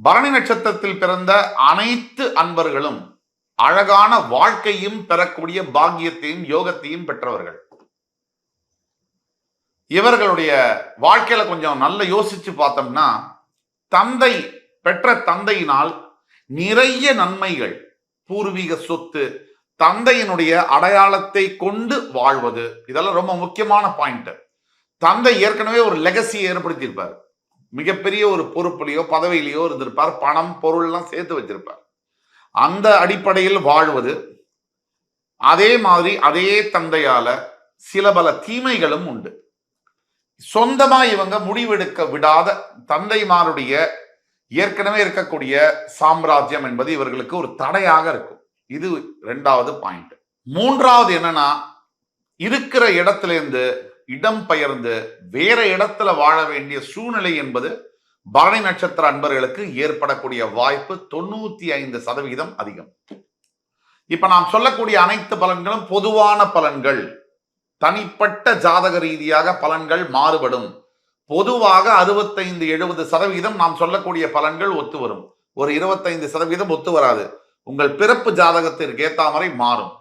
பரணி நட்சத்திரத்தில் பிறந்த அனைத்து அன்பர்களும் அழகான வாழ்க்கையும் பெறக்கூடிய பாக்கியத்தையும் யோகத்தையும் பெற்றவர்கள். இவர்களுடைய வாழ்க்கையில கொஞ்சம் நல்ல யோசிச்சு பார்த்தோம்னா, தந்தை பெற்ற தந்தையினால் நிறைய நன்மைகள், பூர்வீக சொத்து, தந்தையினுடைய அடையாளத்தை கொண்டு வாழ்வது, இதெல்லாம் ரொம்ப முக்கியமான பாயிண்ட். தந்தை ஏற்கனவே ஒரு லெகசியை ஏற்படுத்தியிருப்பார். மிகப்பெரிய ஒரு பொறுப்புலையோ பதவியிலையோ இருந்திருப்பார். பணம் பொருள் எல்லாம் சேர்த்து வச்சிருப்பார். அந்த அடிப்படையில் வாழ்வது, அதே மாதிரி அதே தந்தையால சில பல தீமைகளும் உண்டு. சொந்தமா இவங்க முடிவெடுக்க விடாத தந்தைமாருடைய ஏற்கனவே இருக்கக்கூடிய சாம்ராஜ்யம் என்பது இவர்களுக்கு ஒரு தடையாக இருக்கும். இது இரண்டாவது பாயிண்ட். மூன்றாவது என்னன்னா, இருக்கிற இடத்துல இருந்து இடம் பெயர்ந்து வேற இடத்துல வாழ வேண்டிய சூழ்நிலை என்பது பரணி நட்சத்திர அன்பர்களுக்கு ஏற்படக்கூடிய வாய்ப்பு 95% அதிகம். இப்ப நாம் சொல்லக்கூடிய அனைத்து பலன்களும் பொதுவான பலன்கள். தனிப்பட்ட ஜாதக ரீதியாக பலன்கள் மாறுபடும். பொதுவாக 65-70% நாம் சொல்லக்கூடிய பலன்கள் ஒத்து வரும். ஒரு 25% ஒத்து வராது. உங்கள் பிறப்பு ஜாதகத்திற்கு ஏற்ற மாதிரி மாறும்.